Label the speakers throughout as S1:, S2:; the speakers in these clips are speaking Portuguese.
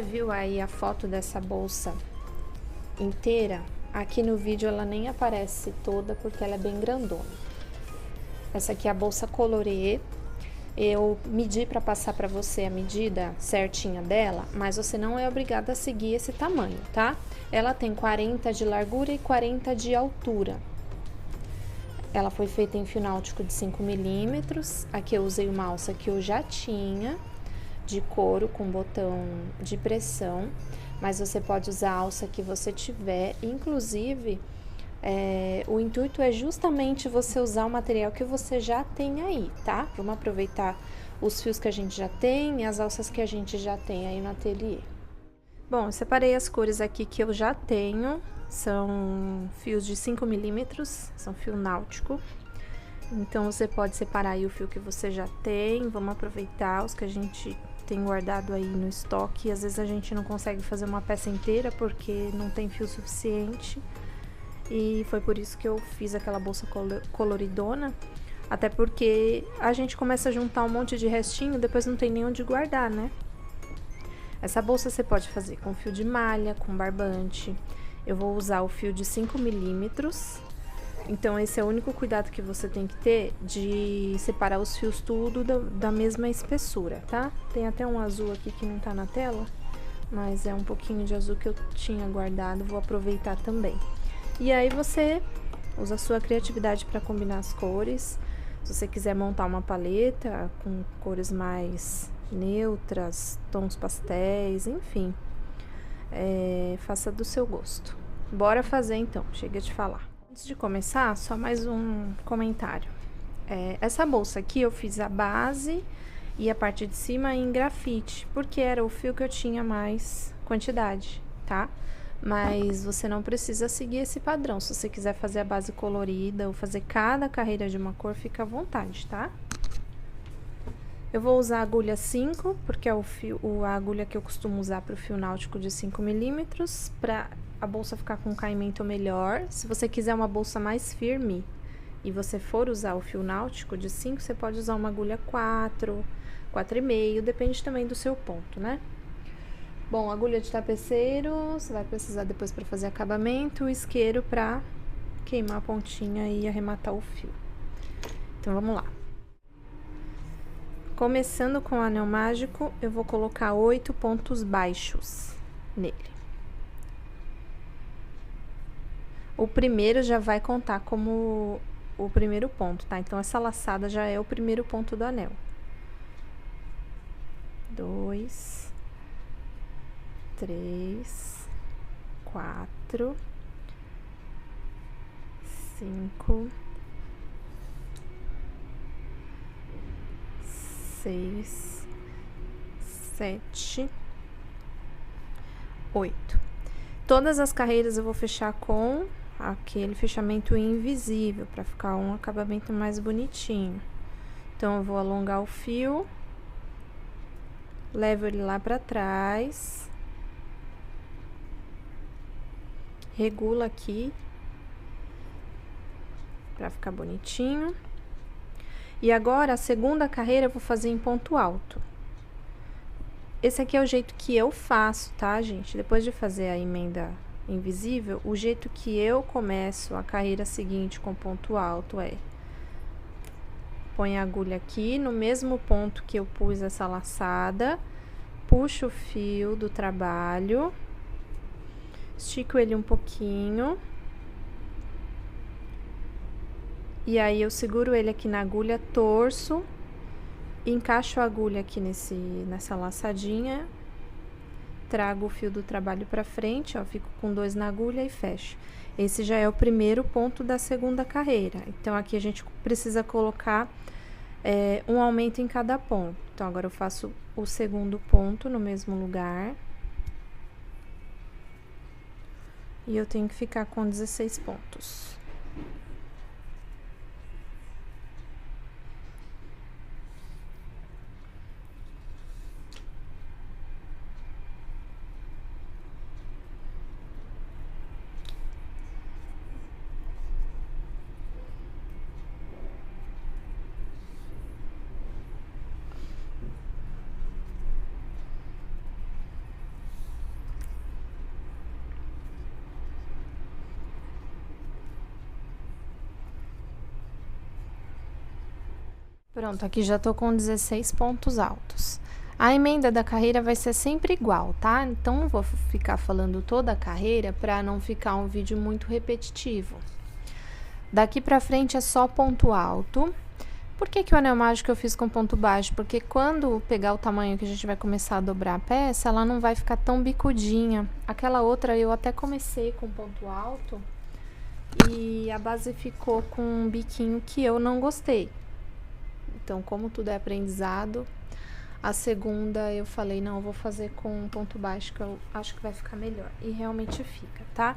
S1: viu aí a foto dessa bolsa inteira, aqui no vídeo ela nem aparece toda porque ela é bem grandona. Essa aqui é a bolsa colorê. Eu medi para passar para você a medida certinha dela, mas você não é obrigada a seguir esse tamanho, tá? Ela tem 40 de largura e 40 de altura. Ela foi feita em fio náutico de 5 milímetros. Aqui eu usei uma alça que eu já tinha, de couro com botão de pressão, mas você pode usar a alça que você tiver. Inclusive, o intuito é justamente você usar o material que você já tem aí, tá? Vamos aproveitar os fios que a gente já tem e as alças que a gente já tem aí no ateliê. Bom, eu separei as cores aqui que eu já tenho, são fios de 5 milímetros, são fio náutico. Então, você pode separar aí o fio que você já tem, vamos aproveitar os que a gente tem guardado aí no estoque. Às vezes a gente não consegue fazer uma peça inteira porque não tem fio suficiente. E foi por isso que eu fiz aquela bolsa coloridona, até porque a gente começa a juntar um monte de restinho, depois não tem nem onde guardar, né? Essa bolsa você pode fazer com fio de malha, com barbante. Eu vou usar o fio de 5 milímetros. Então, esse é o único cuidado que você tem que ter, de separar os fios tudo da mesma espessura, tá? Tem até um azul aqui que não tá na tela, mas é um pouquinho de azul que eu tinha guardado, vou aproveitar também. E aí você usa a sua criatividade para combinar as cores. Se você quiser montar uma paleta com cores mais neutras, tons pastéis, enfim, faça do seu gosto. Bora fazer então, chega de falar. Antes de começar, só mais um comentário. Essa bolsa aqui eu fiz a base e a parte de cima em grafite, porque era o fio que eu tinha mais quantidade, tá? Mas você não precisa seguir esse padrão. Se você quiser fazer a base colorida ou fazer cada carreira de uma cor, fica à vontade, tá? Eu vou usar a agulha 5, porque é a agulha que eu costumo usar para o fio náutico de 5 milímetros, para a bolsa ficar com um caimento melhor. Se você quiser uma bolsa mais firme e você for usar o fio náutico de 5, você pode usar uma agulha 4, 4,5, depende também do seu ponto, né? Bom, agulha de tapeceiro, você vai precisar depois para fazer acabamento, o isqueiro para queimar a pontinha e arrematar o fio. Então, vamos lá. Começando com o anel mágico, eu vou colocar 8 pontos baixos nele. O primeiro já vai contar como o primeiro ponto, tá? Então, essa laçada já é o primeiro ponto do anel. 2, 3, 4, 5, 6, 7, 8. Todas as carreiras eu vou fechar com aquele fechamento invisível, para ficar um acabamento mais bonitinho. Então, eu vou alongar o fio, levo ele lá para trás, regula aqui, para ficar bonitinho. E agora, a segunda carreira eu vou fazer em ponto alto. Esse aqui é o jeito que eu faço, tá, gente? Depois de fazer a emenda invisível, o jeito que eu começo a carreira seguinte com ponto alto põe a agulha aqui no mesmo ponto que eu pus essa laçada, puxo o fio do trabalho, estico ele um pouquinho. E aí, eu seguro ele aqui na agulha, torço, encaixo a agulha aqui nessa laçadinha, trago o fio do trabalho pra frente, ó, fico com 2 na agulha e fecho. Esse já é o primeiro ponto da segunda carreira. Então, aqui a gente precisa colocar um aumento em cada ponto. Então, agora eu faço o segundo ponto no mesmo lugar. E eu tenho que ficar com 16 pontos. Pronto, aqui já tô com 16 pontos altos. A emenda da carreira vai ser sempre igual, tá? Então, não vou ficar falando toda a carreira para não ficar um vídeo muito repetitivo. Daqui pra frente é só ponto alto. Por que que o anel mágico eu fiz com ponto baixo? Porque quando pegar o tamanho que a gente vai começar a dobrar a peça, ela não vai ficar tão bicudinha. Aquela outra eu até comecei com ponto alto e a base ficou com um biquinho que eu não gostei. Então, como tudo é aprendizado, a segunda eu falei, não, eu vou fazer com ponto baixo, que eu acho que vai ficar melhor. E realmente fica, tá?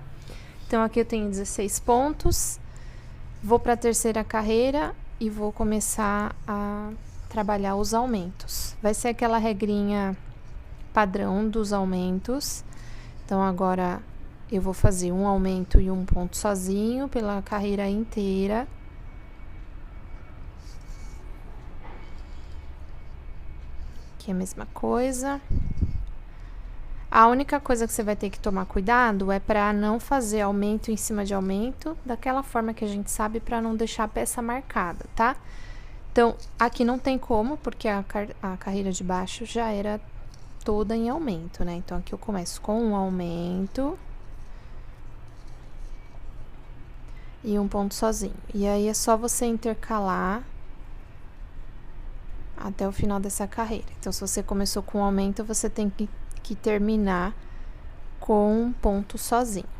S1: Então, aqui eu tenho 16 pontos. Vou para a terceira carreira e vou começar a trabalhar os aumentos. Vai ser aquela regrinha padrão dos aumentos. Então, agora eu vou fazer um aumento e um ponto sozinho pela carreira inteira. Aqui é a mesma coisa. A única coisa que você vai ter que tomar cuidado é para não fazer aumento em cima de aumento, daquela forma que a gente sabe, para não deixar a peça marcada, tá? Então, aqui não tem como, porque a carreira de baixo já era toda em aumento, né? Então, aqui eu começo com um aumento e um ponto sozinho. E aí, é só você intercalar até o final dessa carreira. Então, se você começou com um aumento, você tem que terminar com um ponto sozinho.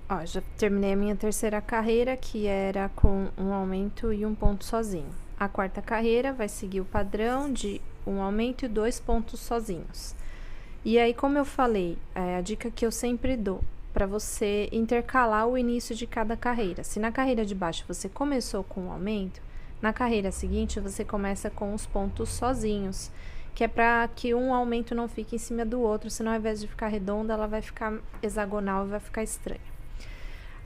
S1: Ó, já terminei a minha terceira carreira, que era com um aumento e um ponto sozinho. A quarta carreira vai seguir o padrão de um aumento e 2 pontos sozinhos. E aí, como eu falei, a dica que eu sempre dou, para você intercalar o início de cada carreira. Se na carreira de baixo você começou com um aumento, na carreira seguinte você começa com os pontos sozinhos, que é para que um aumento não fique em cima do outro, senão ao invés de ficar redonda, ela vai ficar hexagonal e vai ficar estranha.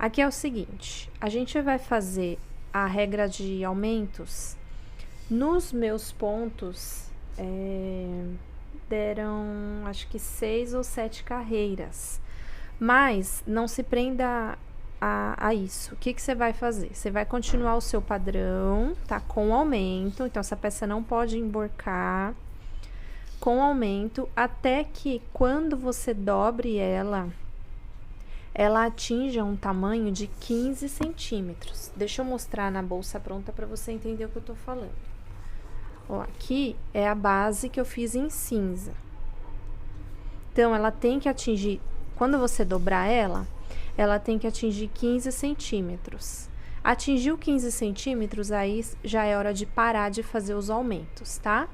S1: Aqui é o seguinte, a gente vai fazer a regra de aumentos. Nos meus pontos, deram, acho que 6 ou 7 carreiras. Mas não se prenda a isso. O que você vai fazer? Você vai continuar o seu padrão, tá? Com aumento. Então, essa peça não pode emborcar. Com aumento, até que quando você dobre ela atinja um tamanho de 15 centímetros. Deixa eu mostrar na bolsa pronta para você entender o que eu tô falando. Ó, aqui é a base que eu fiz em cinza. Então, ela tem que atingir, quando você dobrar ela tem que atingir 15 centímetros. Atingiu 15 centímetros, aí já é hora de parar de fazer os aumentos, tá?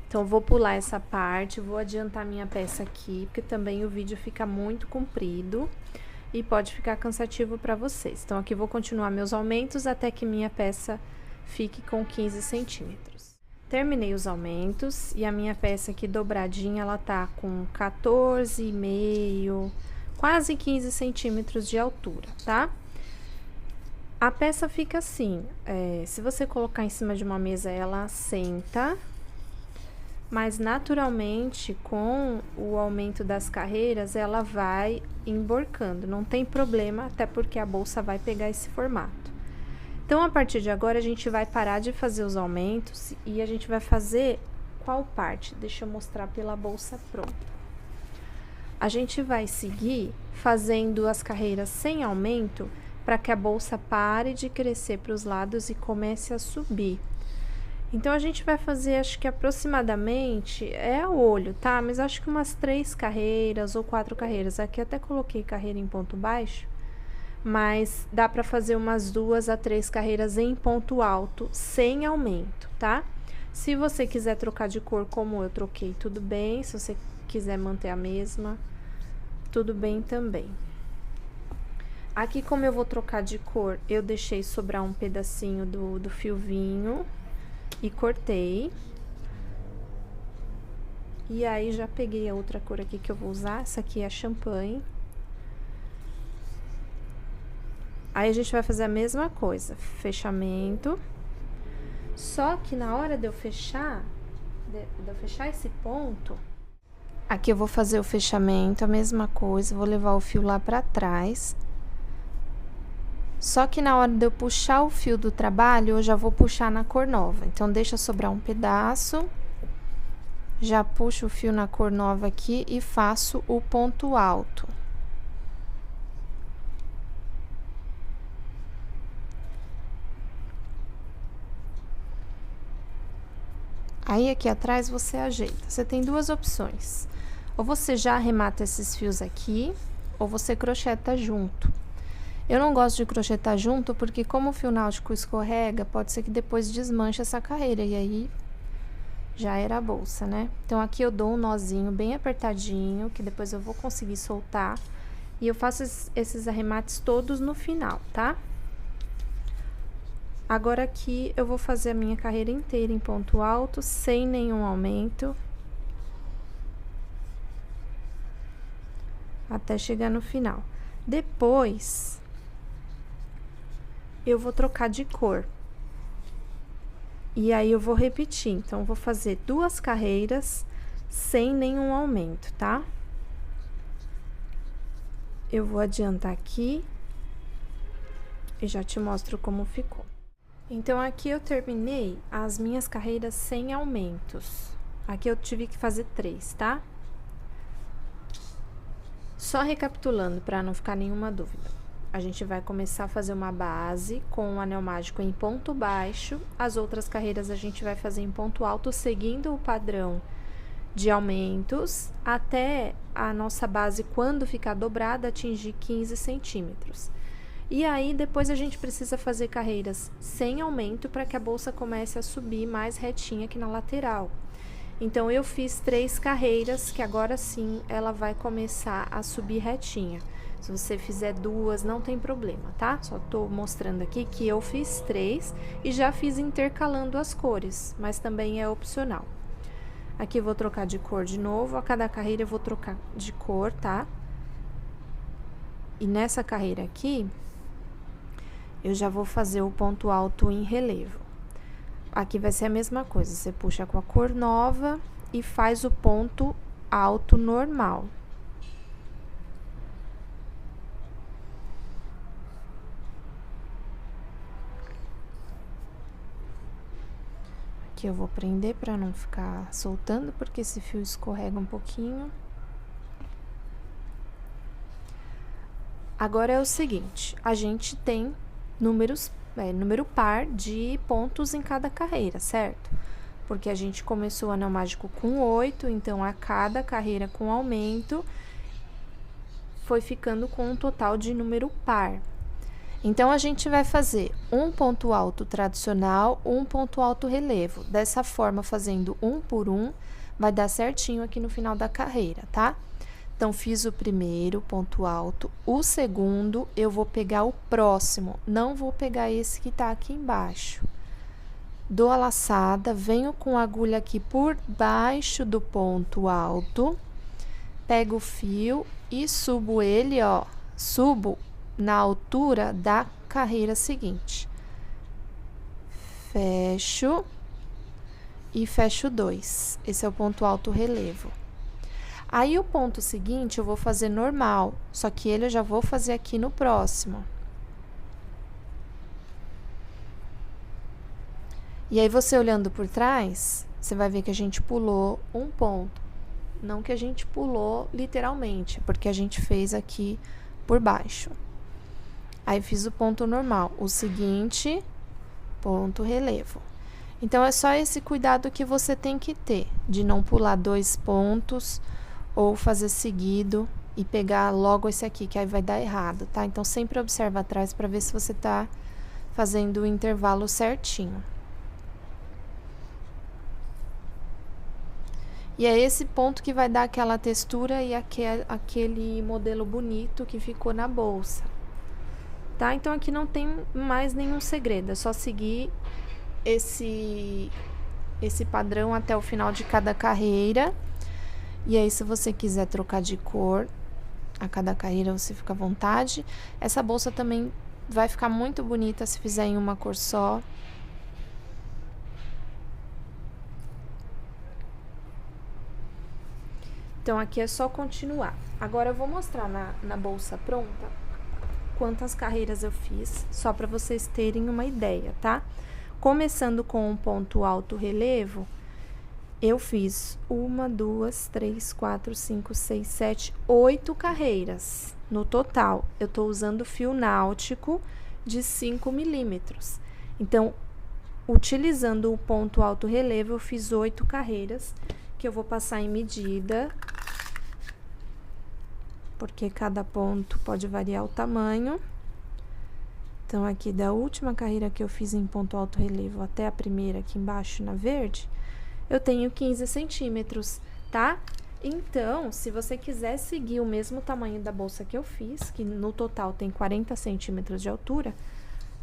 S1: Então, vou pular essa parte, vou adiantar minha peça aqui, porque também o vídeo fica muito comprido e pode ficar cansativo para vocês. Então, aqui vou continuar meus aumentos até que minha peça fique com 15 centímetros. Terminei os aumentos e a minha peça aqui dobradinha, ela tá com 14,5, quase 15 centímetros de altura, tá? A peça fica assim, se você colocar em cima de uma mesa, ela assenta, mas naturalmente, com o aumento das carreiras, ela vai emborcando, não tem problema, até porque a bolsa vai pegar esse formato. Então, a partir de agora, a gente vai parar de fazer os aumentos e a gente vai fazer qual parte? Deixa eu mostrar pela bolsa pronta. A gente vai seguir fazendo as carreiras sem aumento para que a bolsa pare de crescer para os lados e comece a subir. Então, a gente vai fazer, acho que aproximadamente, é a olho, tá? Mas acho que umas 3 carreiras ou 4 carreiras. Aqui até coloquei carreira em ponto baixo, mas dá pra fazer umas 2 a 3 carreiras em ponto alto, sem aumento, tá? Se você quiser trocar de cor como eu troquei, tudo bem. Se você quiser manter a mesma, tudo bem também. Aqui, como eu vou trocar de cor, eu deixei sobrar um pedacinho do fio vinho e cortei. E aí, já peguei a outra cor aqui que eu vou usar. Essa aqui é champanhe. Aí, a gente vai fazer a mesma coisa. Fechamento. Só que na hora de eu fechar esse ponto... Aqui eu vou fazer o fechamento, a mesma coisa. Vou levar o fio lá pra trás. Só que na hora de eu puxar o fio do trabalho, eu já vou puxar na cor nova. Então, deixa sobrar um pedaço. Já puxo o fio na cor nova aqui e faço o ponto alto. Aí, aqui atrás, você ajeita. Você tem duas opções. Ou você já arremata esses fios aqui, ou você crocheta junto. Eu não gosto de crochetar junto, porque como o fio náutico escorrega, pode ser que depois desmanche essa carreira, e aí já era a bolsa, né? Então, aqui eu dou um nozinho bem apertadinho, que depois eu vou conseguir soltar, e eu faço esses arremates todos no final, tá? Agora, aqui, eu vou fazer a minha carreira inteira em ponto alto, sem nenhum aumento, até chegar no final. Depois, eu vou trocar de cor. E aí, eu vou repetir. Então, eu vou fazer 2 carreiras sem nenhum aumento, tá? Eu vou adiantar aqui e já te mostro como ficou. Então, aqui eu terminei as minhas carreiras sem aumentos. Aqui eu tive que fazer 3, tá? Só recapitulando, para não ficar nenhuma dúvida. A gente vai começar a fazer uma base com o anel mágico em ponto baixo. As outras carreiras a gente vai fazer em ponto alto, seguindo o padrão de aumentos, até a nossa base, quando ficar dobrada, atingir 15 centímetros. E aí, depois a gente precisa fazer carreiras sem aumento para que a bolsa comece a subir mais retinha aqui na lateral. Então, eu fiz 3 carreiras, que agora sim ela vai começar a subir retinha. Se você fizer 2, não tem problema, tá? Só tô mostrando aqui que eu fiz 3 e já fiz intercalando as cores, mas também é opcional. Aqui eu vou trocar de cor de novo, a cada carreira eu vou trocar de cor, tá? E nessa carreira aqui, eu já vou fazer o ponto alto em relevo. Aqui vai ser a mesma coisa, você puxa com a cor nova e faz o ponto alto normal. Aqui eu vou prender para não ficar soltando, porque esse fio escorrega um pouquinho. Agora é o seguinte, a gente tem número par de pontos em cada carreira, certo? Porque a gente começou o anel mágico com 8, então a cada carreira com aumento foi ficando com um total de número par. Então, a gente vai fazer um ponto alto tradicional, um ponto alto relevo. Dessa forma, fazendo um por um, vai dar certinho aqui no final da carreira, tá? Então, fiz o primeiro ponto alto, o segundo, eu vou pegar o próximo, não vou pegar esse que tá aqui embaixo. Dou a laçada, venho com a agulha aqui por baixo do ponto alto, pego o fio e subo ele, ó, subo na altura da carreira seguinte. Fecho e fecho 2. Esse é o ponto alto relevo. Aí, o ponto seguinte, eu vou fazer normal, só que ele eu já vou fazer aqui no próximo. E aí, você olhando por trás, você vai ver que a gente pulou um ponto. Não que a gente pulou literalmente, porque a gente fez aqui por baixo. Aí, fiz o ponto normal, o seguinte, ponto relevo. Então, é só esse cuidado que você tem que ter, de não pular 2 pontos, ou fazer seguido e pegar logo esse aqui, que aí vai dar errado, tá? Então, sempre observa atrás para ver se você tá fazendo o intervalo certinho. E é esse ponto que vai dar aquela textura e aquele modelo bonito que ficou na bolsa, tá? Então, aqui não tem mais nenhum segredo, é só seguir esse padrão até o final de cada carreira. E aí, se você quiser trocar de cor, a cada carreira você fica à vontade. Essa bolsa também vai ficar muito bonita se fizer em uma cor só. Então, aqui é só continuar. Agora, eu vou mostrar na bolsa pronta quantas carreiras eu fiz, só para vocês terem uma ideia, tá? Começando com um ponto alto relevo, eu fiz 1, 2, 3, 4, 5, 6, 7, 8 carreiras. No total, eu tô usando fio náutico de 5 milímetros. Então, utilizando o ponto alto relevo, eu fiz 8 carreiras, que eu vou passar em medida, porque cada ponto pode variar o tamanho. Então, aqui da última carreira que eu fiz em ponto alto relevo até a primeira aqui embaixo na verde, eu tenho 15 centímetros, tá? Então, se você quiser seguir o mesmo tamanho da bolsa que eu fiz, que no total tem 40 centímetros de altura,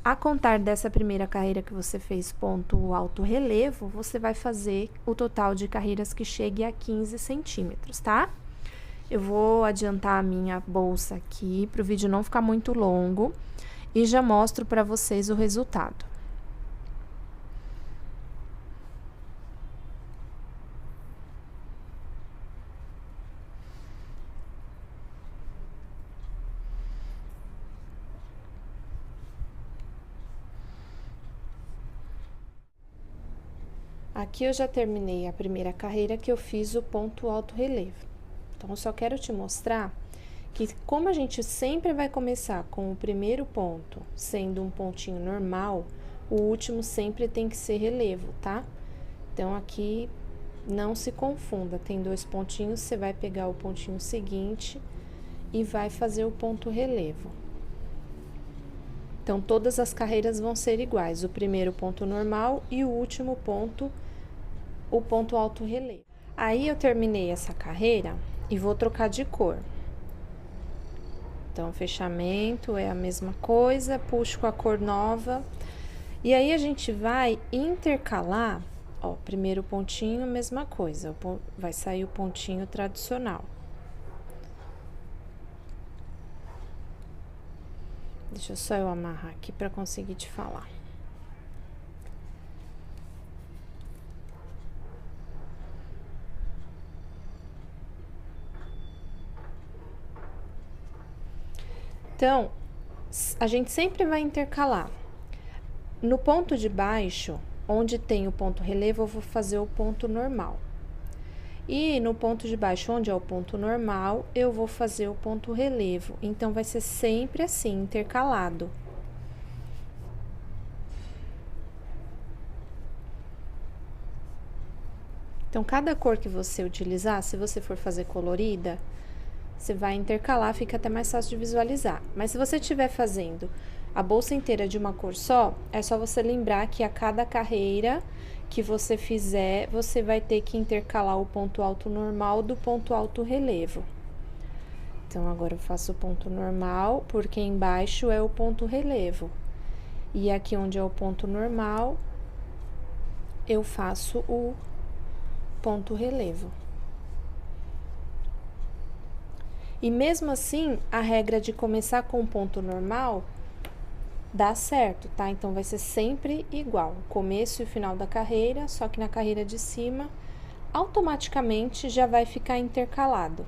S1: a contar dessa primeira carreira que você fez ponto alto relevo, você vai fazer o total de carreiras que chegue a 15 centímetros, tá? Eu vou adiantar a minha bolsa aqui, para o vídeo não ficar muito longo, e já mostro para vocês o resultado. Aqui eu já terminei a primeira carreira que eu fiz o ponto alto relevo. Então, eu só quero te mostrar que como a gente sempre vai começar com o primeiro ponto sendo um pontinho normal, o último sempre tem que ser relevo, tá? Então, aqui não se confunda, tem 2 pontinhos, você vai pegar o pontinho seguinte e vai fazer o ponto relevo. Então, todas as carreiras vão ser iguais, o primeiro ponto normal e o último ponto, o ponto alto relevo. Aí, eu terminei essa carreira e vou trocar de cor. Então, fechamento é a mesma coisa, puxo com a cor nova. E aí, a gente vai intercalar, ó, primeiro pontinho, mesma coisa, vai sair o pontinho tradicional. Deixa só eu amarrar aqui para conseguir te falar. Então, a gente sempre vai intercalar. No ponto de baixo, onde tem o ponto relevo, eu vou fazer o ponto normal. E no ponto de baixo, onde é o ponto normal, eu vou fazer o ponto relevo. Então, vai ser sempre assim, intercalado. Então, cada cor que você utilizar, se você for fazer colorida, você vai intercalar, fica até mais fácil de visualizar. Mas se você estiver fazendo a bolsa inteira de uma cor só, é só você lembrar que a cada carreira que você fizer, você vai ter que intercalar o ponto alto normal do ponto alto relevo. Então, agora eu faço o ponto normal, porque embaixo é o ponto relevo. E aqui onde é o ponto normal, eu faço o ponto relevo. E mesmo assim, a regra de começar com o ponto normal dá certo, tá? Então, vai ser sempre igual, o começo e o final da carreira, só que na carreira de cima, automaticamente já vai ficar intercalado.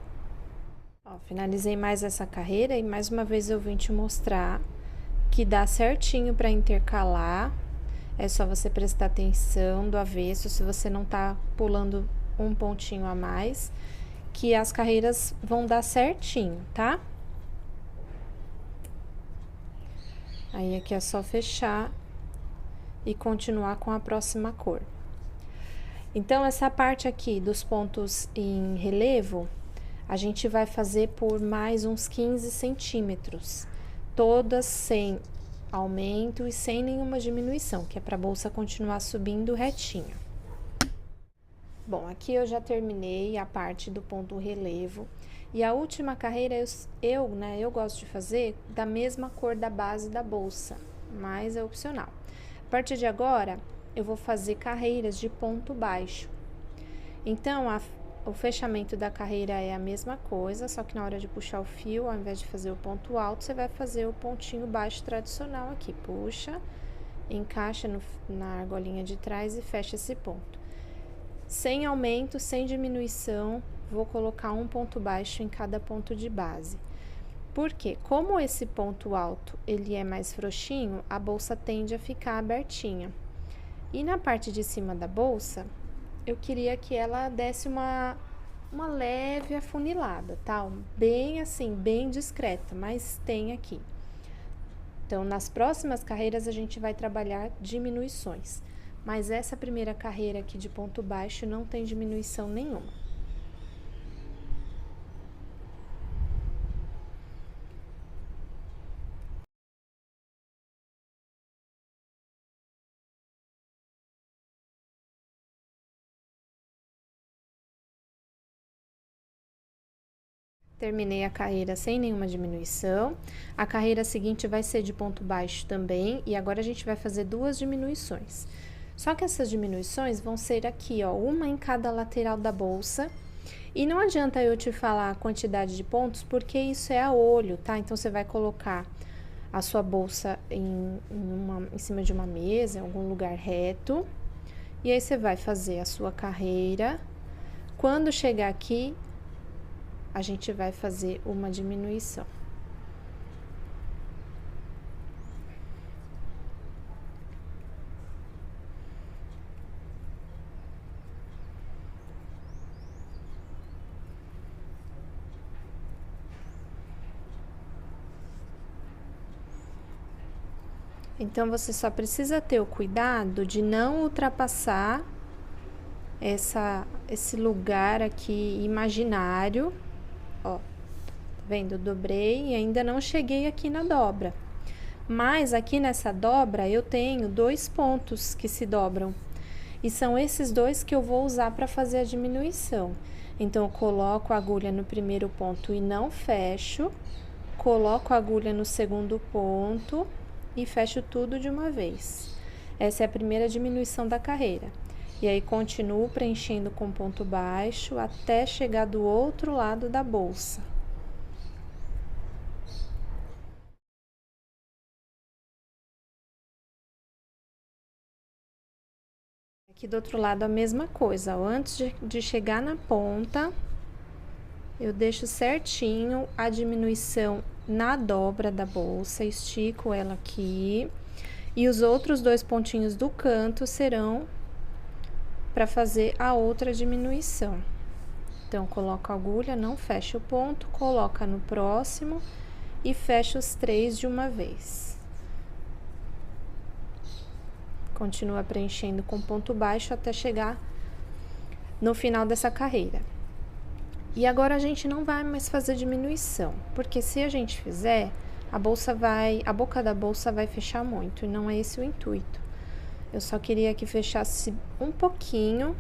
S1: Ó, finalizei mais essa carreira e mais uma vez eu vim te mostrar que dá certinho para intercalar. É só você prestar atenção do avesso, se você não tá pulando um pontinho a mais, que as carreiras vão dar certinho, tá? Aí, aqui é só fechar e continuar com a próxima cor. Então, essa parte aqui dos pontos em relevo, a gente vai fazer por mais uns 15 centímetros, todas sem aumento e sem nenhuma diminuição, que é para a bolsa continuar subindo retinho. Bom, aqui eu já terminei a parte do ponto relevo. E a última carreira eu gosto de fazer da mesma cor da base da bolsa, mas é opcional. A partir de agora, eu vou fazer carreiras de ponto baixo. Então, O fechamento da carreira é a mesma coisa, só que na hora de puxar o fio, ao invés de fazer o ponto alto, você vai fazer o pontinho baixo tradicional aqui. Puxa, encaixa na argolinha de trás e fecha esse ponto. Sem aumento, sem diminuição, vou colocar um ponto baixo em cada ponto de base. Porque, como esse ponto alto ele é mais frouxinho, a bolsa tende a ficar abertinha. E na parte de cima da bolsa, eu queria que ela desse uma leve afunilada, tá? Bem assim, bem discreta, mas tem aqui. Então, nas próximas carreiras, a gente vai trabalhar diminuições. Mas essa primeira carreira aqui de ponto baixo não tem diminuição nenhuma. Terminei a carreira sem nenhuma diminuição. A carreira seguinte vai ser de ponto baixo também, e agora a gente vai fazer duas diminuições. Só que essas diminuições vão ser aqui, ó, uma em cada lateral da bolsa. E não adianta eu te falar a quantidade de pontos, porque isso é a olho, tá? Então, você vai colocar a sua bolsa em cima de uma mesa, em algum lugar reto. E aí, você vai fazer a sua carreira. Quando chegar aqui, a gente vai fazer uma diminuição. Então, você só precisa ter o cuidado de não ultrapassar esse lugar aqui imaginário. Ó, tá vendo? Eu dobrei e ainda não cheguei aqui na dobra. Mas aqui nessa dobra eu tenho dois pontos que se dobram. E são esses dois que eu vou usar para fazer a diminuição. Então, eu coloco a agulha no primeiro ponto e não fecho. Coloco a agulha no segundo ponto e fecho tudo de uma vez. Essa é a primeira diminuição da carreira. E aí, continuo preenchendo com ponto baixo até chegar do outro lado da bolsa. Aqui do outro lado a mesma coisa, ó. Antes de chegar na ponta, eu deixo certinho a diminuição na dobra da bolsa, estico ela aqui. E os outros dois pontinhos do canto serão para fazer a outra diminuição. Então, coloco a agulha, não fecha o ponto, coloca no próximo e fecha os três de uma vez. Continua preenchendo com ponto baixo até chegar no final dessa carreira. E agora a gente não vai mais fazer diminuição, porque se a gente fizer, a boca da bolsa vai fechar muito, e não é esse o intuito. Eu só queria que fechasse um pouquinho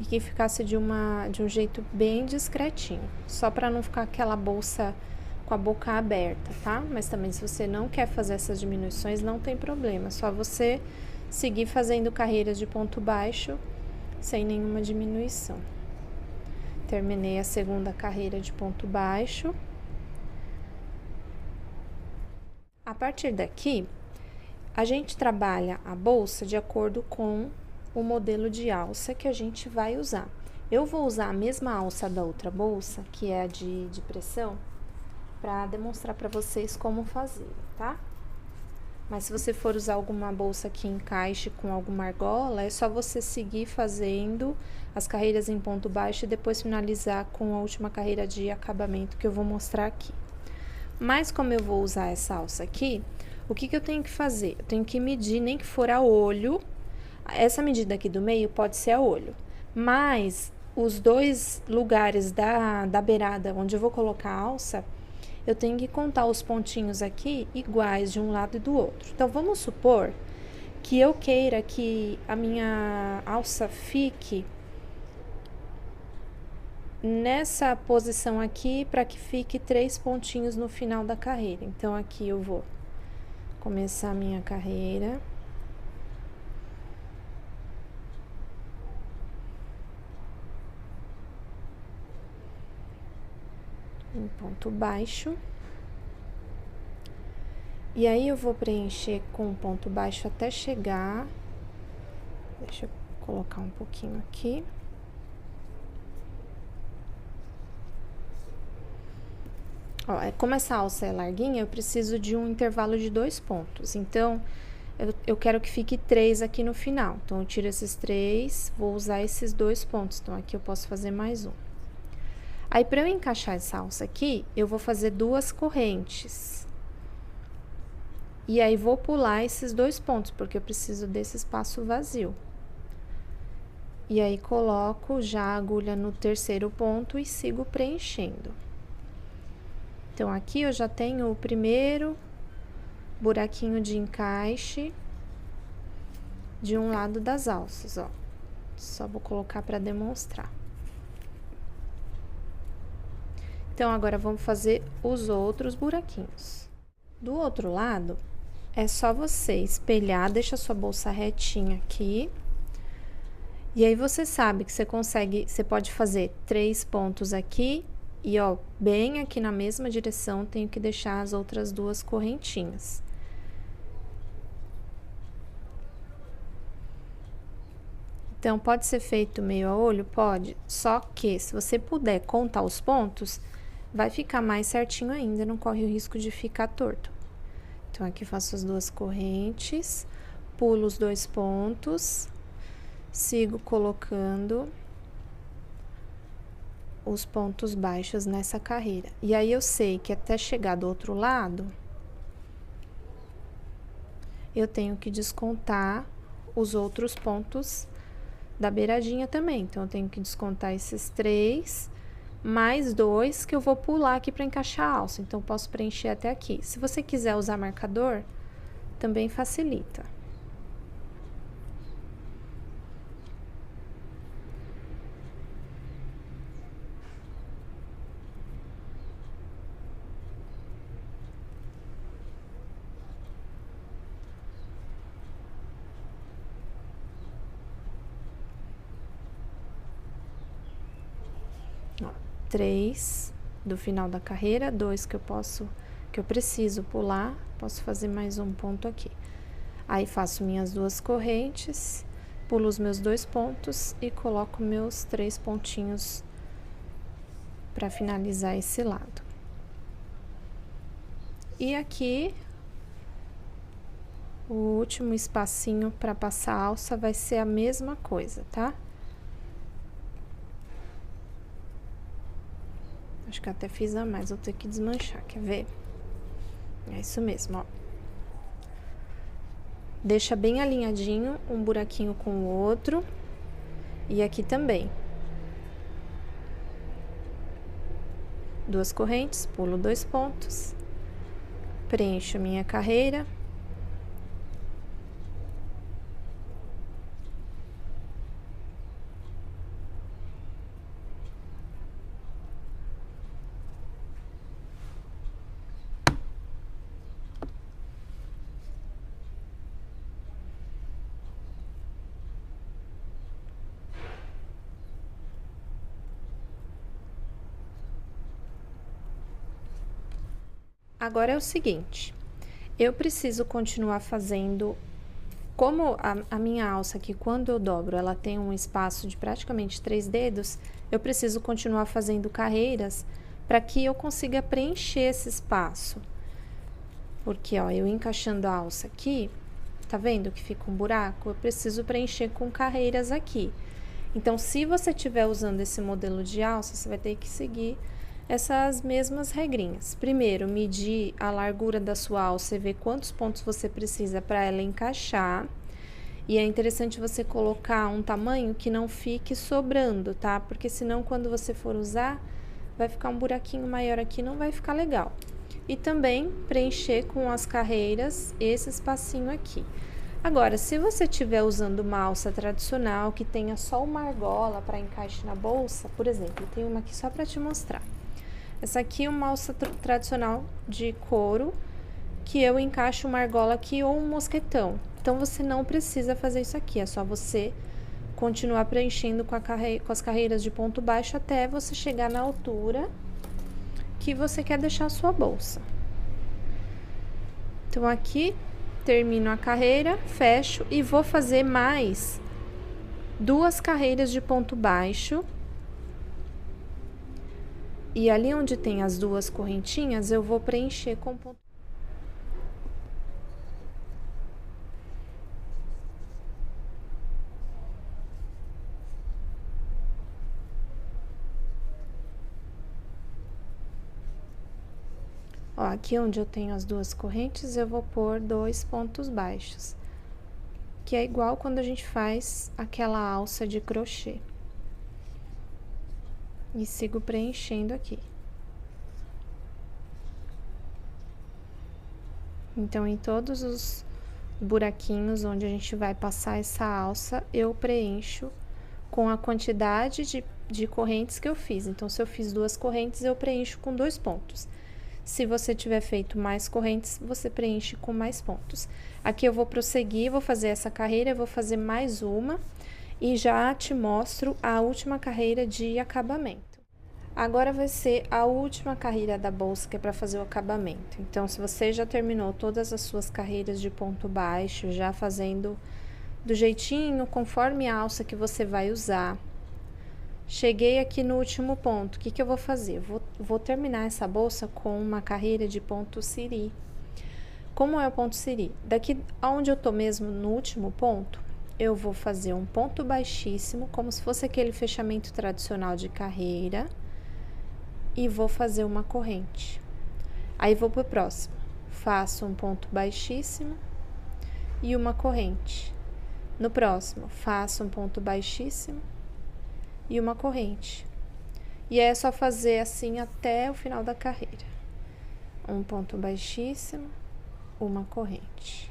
S1: e que ficasse de um jeito bem discretinho, só para não ficar aquela bolsa com a boca aberta, tá? Mas também, se você não quer fazer essas diminuições, não tem problema, só você seguir fazendo carreiras de ponto baixo sem nenhuma diminuição. Terminei a segunda carreira de ponto baixo. A partir daqui, a gente trabalha a bolsa de acordo com o modelo de alça que a gente vai usar. Eu vou usar a mesma alça da outra bolsa, que é a de pressão, para demonstrar para vocês como fazer, tá? Mas se você for usar alguma bolsa que encaixe com alguma argola, é só você seguir fazendo as carreiras em ponto baixo e depois finalizar com a última carreira de acabamento que eu vou mostrar aqui. Mas como eu vou usar essa alça aqui, o que eu tenho que fazer? Eu tenho que medir, nem que for a olho. Essa medida aqui do meio pode ser a olho, mas os dois lugares da beirada onde eu vou colocar a alça, eu tenho que contar os pontinhos aqui iguais de um lado e do outro. Então, vamos supor que eu queira que a minha alça fique nessa posição aqui, para que fique 3 pontinhos no final da carreira. Então, aqui eu vou começar a minha carreira. ponto baixo. E aí, eu vou preencher com ponto baixo até chegar... Deixa eu colocar um pouquinho aqui. Ó, como essa alça é larguinha, eu preciso de um intervalo de 2 pontos. Então, eu quero que fique 3 aqui no final. Então, eu tiro esses 3, vou usar esses 2 pontos. Então, aqui eu posso fazer mais um. Aí, para eu encaixar essa alça aqui, eu vou fazer 2 correntes. E aí, vou pular esses 2 pontos, porque eu preciso desse espaço vazio. E aí, coloco já a agulha no terceiro ponto e sigo preenchendo. Então, aqui eu já tenho o primeiro buraquinho de encaixe de um lado das alças, ó. Só vou colocar para demonstrar. Então, agora vamos fazer os outros buraquinhos. Do outro lado, é só você espelhar, deixa a sua bolsa retinha aqui. E aí, você sabe que você pode fazer 3 pontos aqui. E, ó, bem aqui na mesma direção, tenho que deixar as outras 2 correntinhas. Então, pode ser feito meio a olho? Pode. Só que, se você puder contar os pontos, vai ficar mais certinho ainda, não corre o risco de ficar torto. Então, aqui faço as 2 correntes, pulo os 2 pontos, sigo colocando os pontos baixos nessa carreira. E aí, eu sei que até chegar do outro lado, eu tenho que descontar os outros pontos da beiradinha também. Então, eu tenho que descontar esses 3, mais 2 que eu vou pular aqui para encaixar a alça. Então, posso preencher até aqui. Se você quiser usar marcador, também facilita. Ó, 3 do final da carreira, 2 que eu preciso pular, posso fazer mais um ponto aqui. Aí, faço minhas 2 correntes, pulo os meus 2 pontos e coloco meus 3 pontinhos para finalizar esse lado. E aqui, o último espacinho para passar a alça vai ser a mesma coisa, tá? Acho que até fiz a mais, vou ter que desmanchar, quer ver? É isso mesmo, ó. Deixa bem alinhadinho um buraquinho com o outro. E aqui também. 2 correntes, pulo 2 pontos. Preencho minha carreira. Agora é o seguinte, eu preciso continuar fazendo, como a minha alça aqui, quando eu dobro, ela tem um espaço de praticamente 3 dedos, eu preciso continuar fazendo carreiras para que eu consiga preencher esse espaço. Porque, ó, eu encaixando a alça aqui, tá vendo que fica um buraco? Eu preciso preencher com carreiras aqui. Então, se você estiver usando esse modelo de alça, você vai ter que seguir essas mesmas regrinhas. Primeiro, medir a largura da sua alça e ver quantos pontos você precisa para ela encaixar. E é interessante você colocar um tamanho que não fique sobrando, tá? Porque senão, quando você for usar, vai ficar um buraquinho maior aqui, não vai ficar legal. E também preencher com as carreiras esse espacinho aqui. Agora, se você estiver usando uma alça tradicional que tenha só uma argola para encaixe na bolsa, por exemplo, tem uma aqui só para te mostrar. Essa aqui é uma alça tradicional de couro, que eu encaixo uma argola aqui ou um mosquetão. Então, você não precisa fazer isso aqui, é só você continuar preenchendo com as carreiras de ponto baixo até você chegar na altura que você quer deixar a sua bolsa. Então, aqui termino a carreira, fecho e vou fazer mais 2 carreiras de ponto baixo. E ali onde tem as 2 correntinhas, eu vou preencher com ponto. Ó, aqui onde eu tenho as 2 correntes, eu vou pôr 2 pontos baixos, que é igual quando a gente faz aquela alça de crochê. E sigo preenchendo aqui. Então, em todos os buraquinhos onde a gente vai passar essa alça, eu preencho com a quantidade de correntes que eu fiz. Então, se eu fiz 2 correntes, eu preencho com 2 pontos. Se você tiver feito mais correntes, você preenche com mais pontos. Aqui eu vou prosseguir, vou fazer essa carreira, eu vou fazer mais uma e já te mostro a última carreira de acabamento. Agora vai ser a última carreira da bolsa, que é para fazer o acabamento. Então, se você já terminou todas as suas carreiras de ponto baixo, já fazendo do jeitinho, conforme a alça que você vai usar, cheguei aqui no último ponto, o que que eu vou fazer? Vou terminar essa bolsa com uma carreira de ponto siri. Como é o ponto siri? Daqui aonde eu tô mesmo no último ponto, eu vou fazer um ponto baixíssimo, como se fosse aquele fechamento tradicional de carreira, e vou fazer uma corrente. Aí vou pro próximo, faço um ponto baixíssimo e uma corrente. No próximo, faço um ponto baixíssimo e uma corrente. E é só fazer assim até o final da carreira. Um ponto baixíssimo, uma corrente.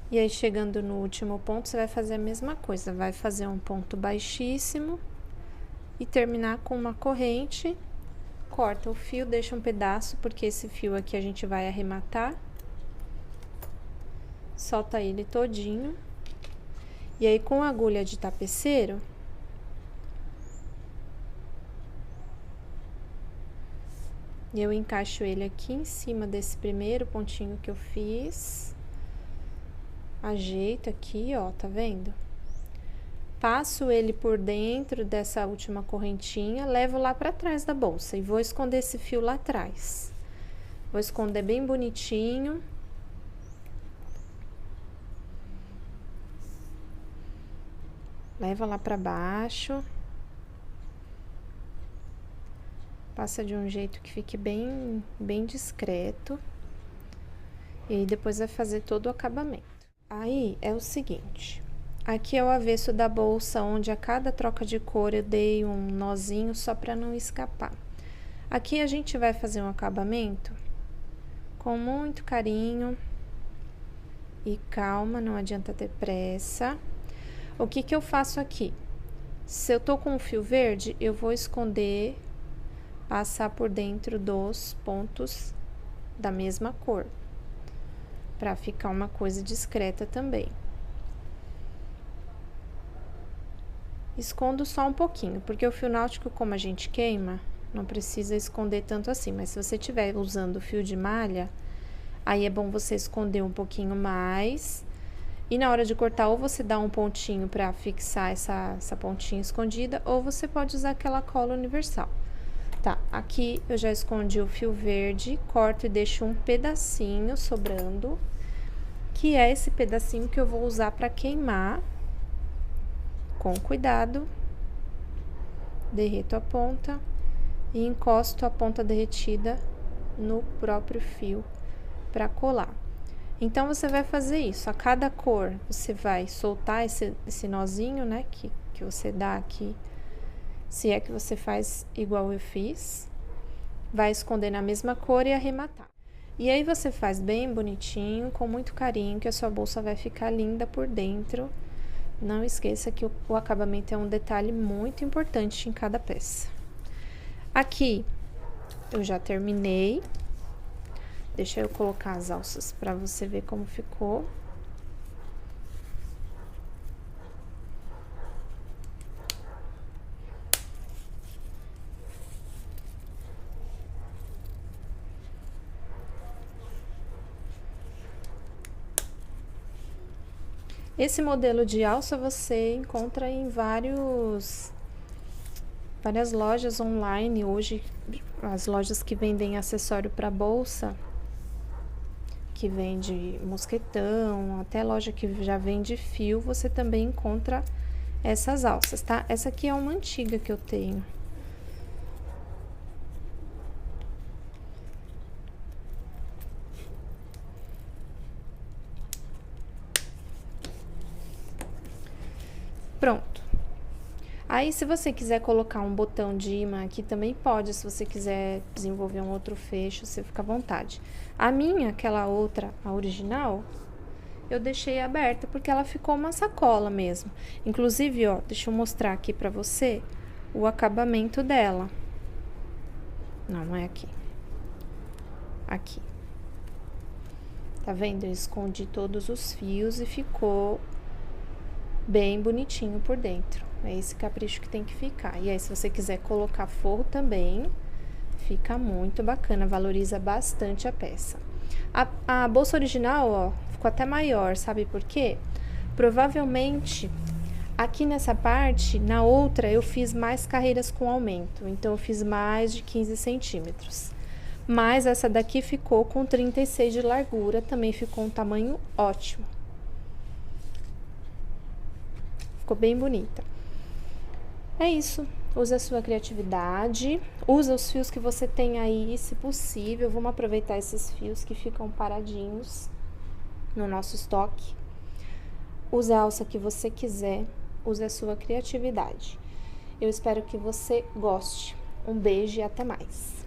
S1: E aí, chegando no último ponto, você vai fazer a mesma coisa. Vai fazer um ponto baixíssimo e terminar com uma corrente. Corta o fio, deixa um pedaço, porque esse fio aqui a gente vai arrematar. Solta ele todinho. E aí, com a agulha de tapeceiro, eu encaixo ele aqui em cima desse primeiro pontinho que eu fiz. Ajeito aqui, ó, tá vendo? Passo ele por dentro dessa última correntinha, levo lá pra trás da bolsa e vou esconder esse fio lá atrás. Vou esconder bem bonitinho. Leva lá pra baixo. Passa de um jeito que fique bem discreto. E aí, depois vai fazer todo o acabamento. Aí, é o seguinte, aqui é o avesso da bolsa, onde a cada troca de cor eu dei um nozinho só para não escapar. Aqui a gente vai fazer um acabamento com muito carinho e calma, não adianta ter pressa. O que que eu faço aqui? Se eu tô com um fio verde, eu vou esconder, passar por dentro dos pontos da mesma cor, para ficar uma coisa discreta também. Escondo só um pouquinho, porque o fio náutico, como a gente queima, não precisa esconder tanto assim, mas se você estiver usando fio de malha, aí é bom você esconder um pouquinho mais, e na hora de cortar, ou você dá um pontinho para fixar essa pontinha escondida, ou você pode usar aquela cola universal. Tá, aqui eu já escondi o fio verde, corto e deixo um pedacinho sobrando, que é esse pedacinho que eu vou usar para queimar. Com cuidado, derreto a ponta e encosto a ponta derretida no próprio fio para colar. Então, você vai fazer isso. A cada cor, você vai soltar esse nozinho, né? Que você dá aqui. Se é que você faz igual eu fiz. Vai esconder na mesma cor e arrematar. E aí, você faz bem bonitinho, com muito carinho, que a sua bolsa vai ficar linda por dentro. Não esqueça que o acabamento é um detalhe muito importante em cada peça. Aqui, eu já terminei. Deixa eu colocar as alças para você ver como ficou. Esse modelo de alça você encontra em várias lojas online hoje, as lojas que vendem acessório para bolsa, que vende mosquetão, até loja que já vende fio, você também encontra essas alças, tá? Essa aqui é uma antiga que eu tenho. Pronto. Aí, se você quiser colocar um botão de imã aqui, também pode. Se você quiser desenvolver um outro fecho, você fica à vontade. A minha, aquela outra, a original, eu deixei aberta porque ela ficou uma sacola mesmo. Inclusive, ó, deixa eu mostrar aqui pra você o acabamento dela. Não é aqui. Aqui. Tá vendo? Eu escondi todos os fios e ficou bem bonitinho por dentro. É esse capricho que tem que ficar. E aí, se você quiser colocar forro também, fica muito bacana, valoriza bastante a peça. A bolsa original, ó, ficou até maior, sabe por quê? Provavelmente, aqui nessa parte, na outra, eu fiz mais carreiras com aumento. Então, eu fiz mais de 15 centímetros. Mas essa daqui ficou com 36 de largura, também ficou um tamanho ótimo. Ficou bem bonita. É isso. Usa a sua criatividade, usa os fios que você tem aí, se possível. Vamos aproveitar esses fios que ficam paradinhos no nosso estoque. Use a alça que você quiser, use a sua criatividade. Eu espero que você goste. Um beijo e até mais.